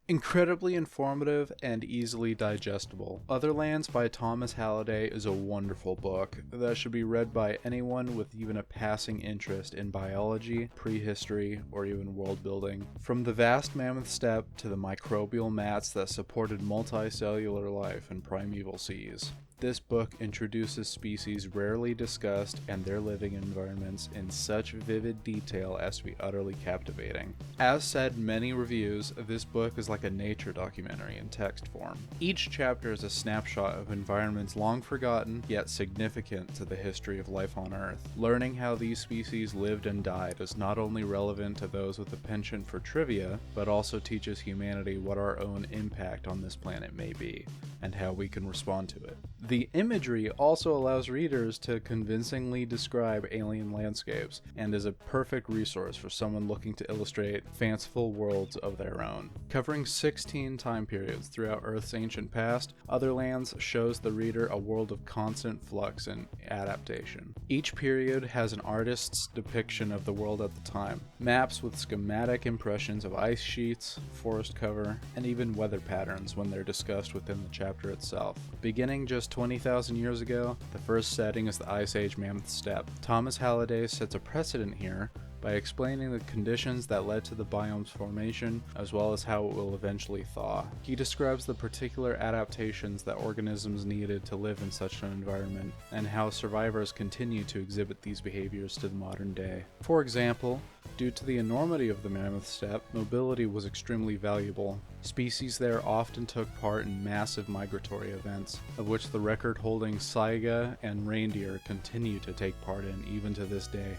Incredibly informative and easily digestible. Otherlands by Thomas Halliday is a wonderful book that should be read by anyone with even a passing interest in biology, prehistory, or even world building. From the vast mammoth steppe to the microbial mats that supported multicellular life in primeval seas. This book introduces species rarely discussed and their living environments in such vivid detail as to be utterly captivating. As said in many reviews, this book is like a nature documentary in text form. Each chapter is a snapshot of environments long forgotten, yet significant to the history of life on Earth. Learning how these species lived and died is not only relevant to those with a penchant for trivia, but also teaches humanity what our own impact on this planet may be, and how we can respond to it. The imagery also allows readers to convincingly describe alien landscapes and is a perfect resource for someone looking to illustrate fanciful worlds of their own. Covering 16 time periods throughout Earth's ancient past, Otherlands shows the reader a world of constant flux and adaptation. Each period has an artist's depiction of the world at the time, maps with schematic impressions of ice sheets, forest cover, and even weather patterns when they're discussed within the chapter itself. Beginning just 20,000 years ago, the first setting is the Ice Age Mammoth Steppe. Thomas Halliday sets a precedent here by explaining the conditions that led to the biome's formation, as well as how it will eventually thaw. He describes the particular adaptations that organisms needed to live in such an environment, and how survivors continue to exhibit these behaviors to the modern day. For example, due to the enormity of the Mammoth Steppe, mobility was extremely valuable. Species there often took part in massive migratory events, of which the record-holding saiga and reindeer continue to take part in even to this day.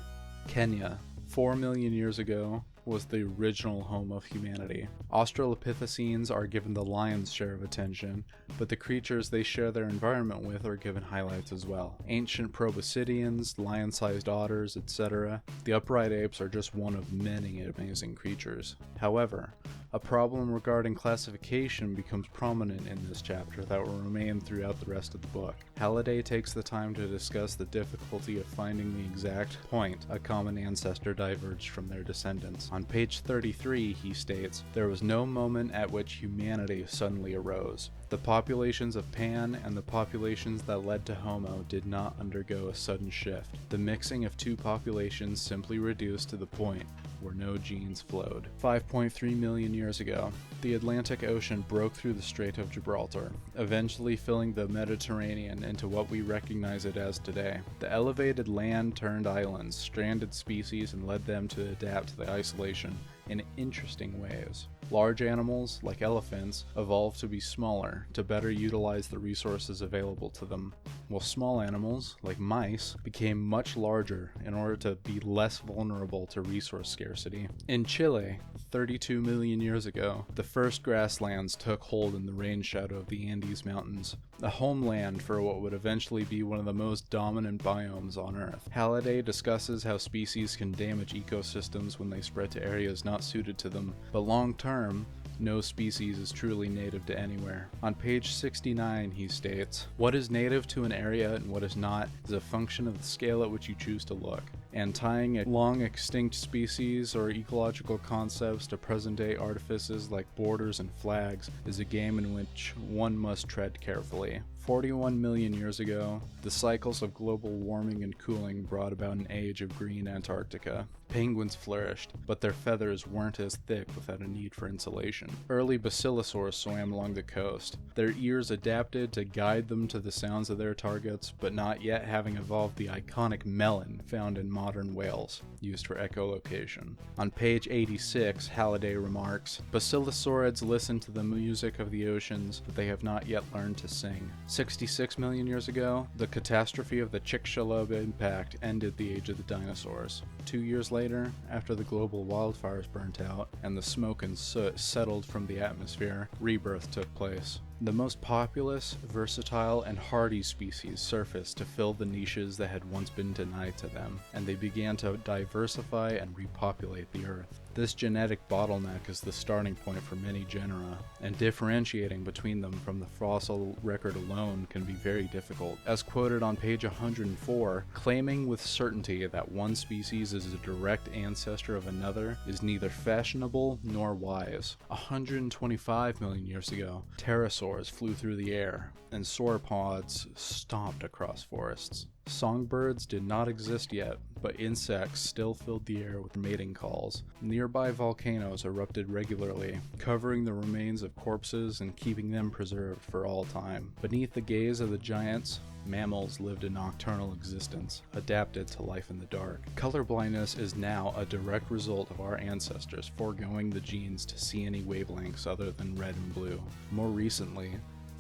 Kenya, 4 million years ago, was the original home of humanity. Australopithecines are given the lion's share of attention, but the creatures they share their environment with are given highlights as well. Ancient proboscideans, lion-sized otters, etc. The upright apes are just one of many amazing creatures. However, a problem regarding classification becomes prominent in this chapter that will remain throughout the rest of the book. Halliday takes the time to discuss the difficulty of finding the exact point a common ancestor diverged from their descendants. On page 33, he states, "There was no moment at which humanity suddenly arose. The populations of Pan and the populations that led to Homo did not undergo a sudden shift. The mixing of two populations simply reduced to the point where no genes flowed." 5.3 million years ago, the Atlantic Ocean broke through the Strait of Gibraltar, eventually filling the Mediterranean into what we recognize it as today. The elevated land turned islands, stranded species, and led them to adapt to the isolation in interesting ways. Large animals, like elephants, evolved to be smaller to better utilize the resources available to them, while small animals, like mice, became much larger in order to be less vulnerable to resource scarcity. In Chile, 32 million years ago, the first grasslands took hold in the rain shadow of the Andes Mountains, a homeland for what would eventually be one of the most dominant biomes on Earth. Halliday discusses how species can damage ecosystems when they spread to areas not suited to them, but long term, no species is truly native to anywhere. On page 69, he states, "What is native to an area and what is not is a function of the scale at which you choose to look, and tying a long extinct species or ecological concepts to present-day artifices like borders and flags is a game in which one must tread carefully." 41 million years ago, the cycles of global warming and cooling brought about an age of green Antarctica. Penguins flourished, but their feathers weren't as thick without a need for insulation. Early basilosaurs swam along the coast. Their ears adapted to guide them to the sounds of their targets, but not yet having evolved the iconic melon found in modern whales, used for echolocation. On page 86, Halliday remarks, "Basilosaurids listen to the music of the oceans, but they have not yet learned to sing." 66 million years ago, the catastrophe of the Chicxulub impact ended the age of the dinosaurs. 2 years later, after the global wildfires burnt out and the smoke and soot settled from the atmosphere, rebirth took place. The most populous, versatile, and hardy species surfaced to fill the niches that had once been denied to them, and they began to diversify and repopulate the Earth. This genetic bottleneck is the starting point for many genera, and differentiating between them from the fossil record alone can be very difficult. As quoted on page 104, claiming with certainty that one species is a direct ancestor of another is neither fashionable nor wise. 125 million years ago, pterosaurs flew through the air, and sauropods stomped across forests. Songbirds did not exist yet, but insects still filled the air with mating calls. Nearby volcanoes erupted regularly, covering the remains of corpses and keeping them preserved for all time. Beneath the gaze of the giants, mammals lived a nocturnal existence, adapted to life in the dark. Color blindness is now a direct result of our ancestors foregoing the genes to see any wavelengths other than red and blue. More recently,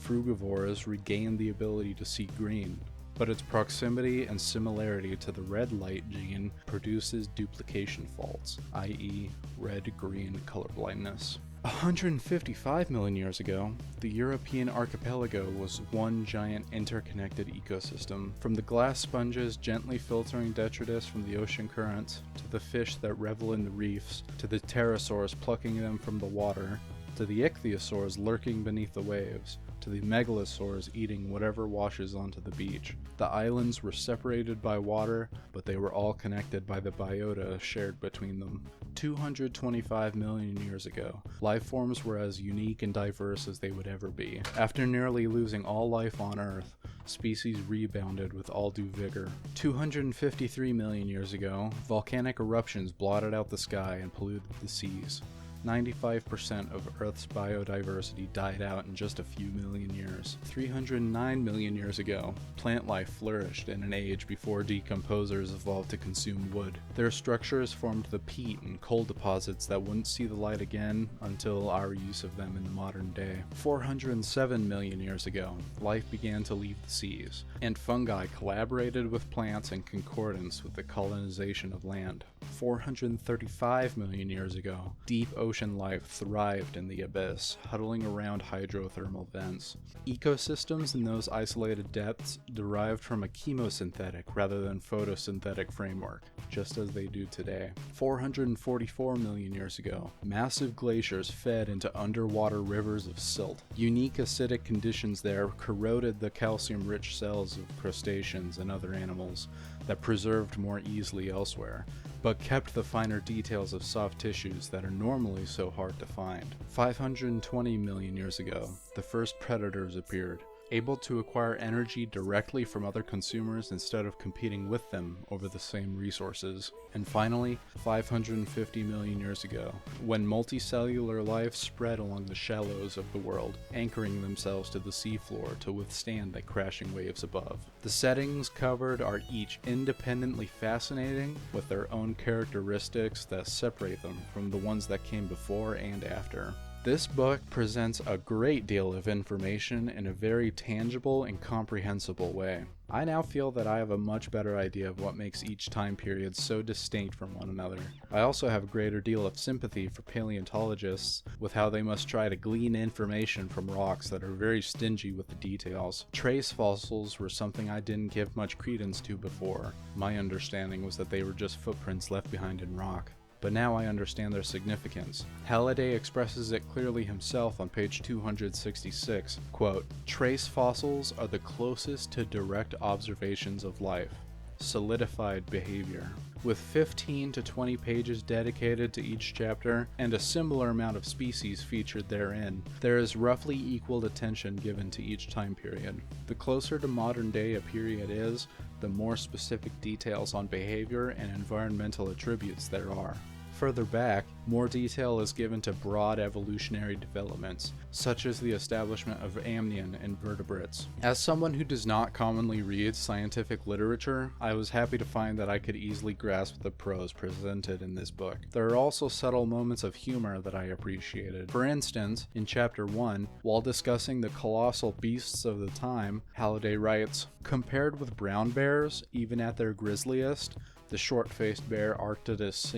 frugivores regained the ability to see green, but its proximity and similarity to the red light gene produces duplication faults, i.e. red-green colorblindness. 155 million years ago, the European archipelago was one giant interconnected ecosystem. From the glass sponges gently filtering detritus from the ocean currents, to the fish that revel in the reefs, to the pterosaurs plucking them from the water, to the ichthyosaurs lurking beneath the waves, to the megalosaurs eating whatever washes onto the beach. The islands were separated by water, but they were all connected by the biota shared between them. 225 million years ago, life forms were as unique and diverse as they would ever be. After nearly losing all life on Earth, species rebounded with all due vigor. 253 million years ago, volcanic eruptions blotted out the sky and polluted the seas. 95% of Earth's biodiversity died out in just a few million years. 309 million years ago, plant life flourished in an age before decomposers evolved to consume wood. Their structures formed the peat and coal deposits that wouldn't see the light again until our use of them in the modern day. 407 million years ago, life began to leave the seas, and fungi collaborated with plants in concordance with the colonization of land. 435 million years ago, deep ocean life thrived in the abyss, huddling around hydrothermal vents. Ecosystems in those isolated depths derived from a chemosynthetic rather than photosynthetic framework, just as they do today. 444 million years ago, massive glaciers fed into underwater rivers of silt. Unique acidic conditions there corroded the calcium-rich cells of crustaceans and other animals that preserved more easily elsewhere, but kept the finer details of soft tissues that are normally so hard to find. 520 million years ago, the first predators appeared, able to acquire energy directly from other consumers instead of competing with them over the same resources. And finally, 550 million years ago, when multicellular life spread along the shallows of the world, anchoring themselves to the seafloor to withstand the crashing waves above. The settings covered are each independently fascinating, with their own characteristics that separate them from the ones that came before and after. This book presents a great deal of information in a very tangible and comprehensible way. I now feel that I have a much better idea of what makes each time period so distinct from one another. I also have a greater deal of sympathy for paleontologists with how they must try to glean information from rocks that are very stingy with the details. Trace fossils were something I didn't give much credence to before. My understanding was that they were just footprints left behind in rock, but now I understand their significance. Halliday expresses it clearly himself on page 266, quote, "Trace fossils are the closest to direct observations of life, solidified behavior." With 15 to 20 pages dedicated to each chapter, and a similar amount of species featured therein, there is roughly equal attention given to each time period. The closer to modern day a period is, the more specific details on behavior and environmental attributes there are. Further back, more detail is given to broad evolutionary developments, such as the establishment of amnion in vertebrates. As someone who does not commonly read scientific literature, I was happy to find that I could easily grasp the prose presented in this book. There are also subtle moments of humor that I appreciated. For instance, in Chapter 1, while discussing the colossal beasts of the time, Halliday writes, "Compared with brown bears, even at their grisliest, The short-faced bear Arctodus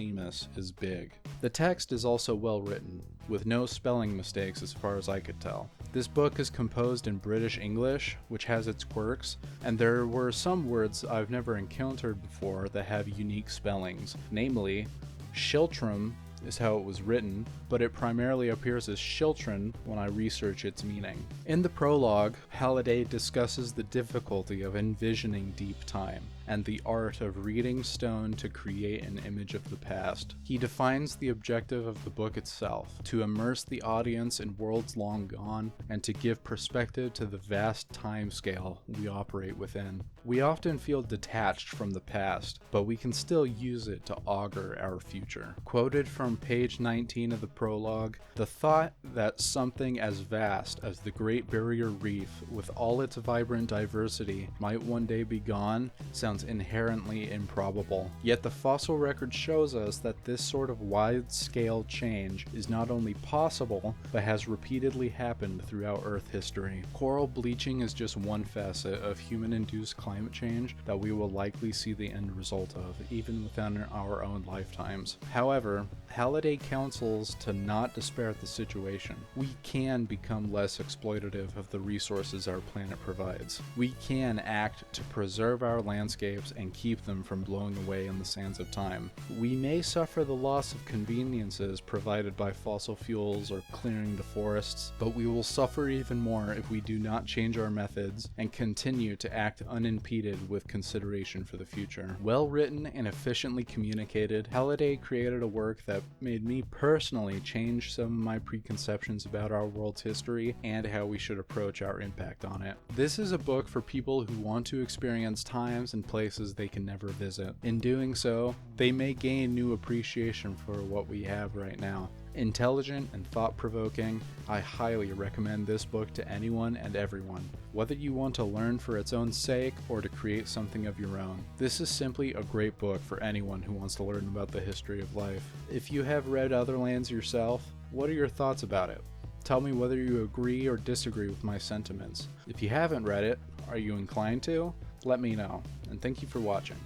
is big. The text is also well written, with no spelling mistakes as far as I could tell. This book is composed in British English, which has its quirks, and there were some words I've never encountered before that have unique spellings. Namely, Shiltram is how it was written, but it primarily appears as Shiltron when I research its meaning. In the prologue, Halliday discusses the difficulty of envisioning deep time, and the art of reading stone to create an image of the past. He defines the objective of the book itself, to immerse the audience in worlds long gone, and to give perspective to the vast time scale we operate within. We often feel detached from the past, but we can still use it to augur our future. Quoted from page 19 of the prologue, the thought that something as vast as the Great Barrier Reef, with all its vibrant diversity, might one day be gone sounds inherently improbable. Yet the fossil record shows us that this sort of wide-scale change is not only possible, but has repeatedly happened throughout Earth history. Coral bleaching is just one facet of human-induced climate change that we will likely see the end result of, even within our own lifetimes. However, Halliday counsels to not despair at the situation. We can become less exploitative of the resources our planet provides. We can act to preserve our landscapes and keep them from blowing away in the sands of time. We may suffer the loss of conveniences provided by fossil fuels or clearing the forests, but we will suffer even more if we do not change our methods and continue to act unimpeded with consideration for the future. Well written and efficiently communicated, Halliday created a work that made me personally change some of my preconceptions about our world's history and how we should approach our impact on it. This is a book for people who want to experience times and places they can never visit. In doing so, they may gain new appreciation for what we have right now. Intelligent and thought-provoking, I highly recommend this book to anyone and everyone, whether you want to learn for its own sake or to create something of your own. This is simply a great book for anyone who wants to learn about the history of life. If you have read Otherlands yourself, what are your thoughts about it? Tell me whether you agree or disagree with my sentiments. If you haven't read it, are you inclined to? Let me know, and thank you for watching.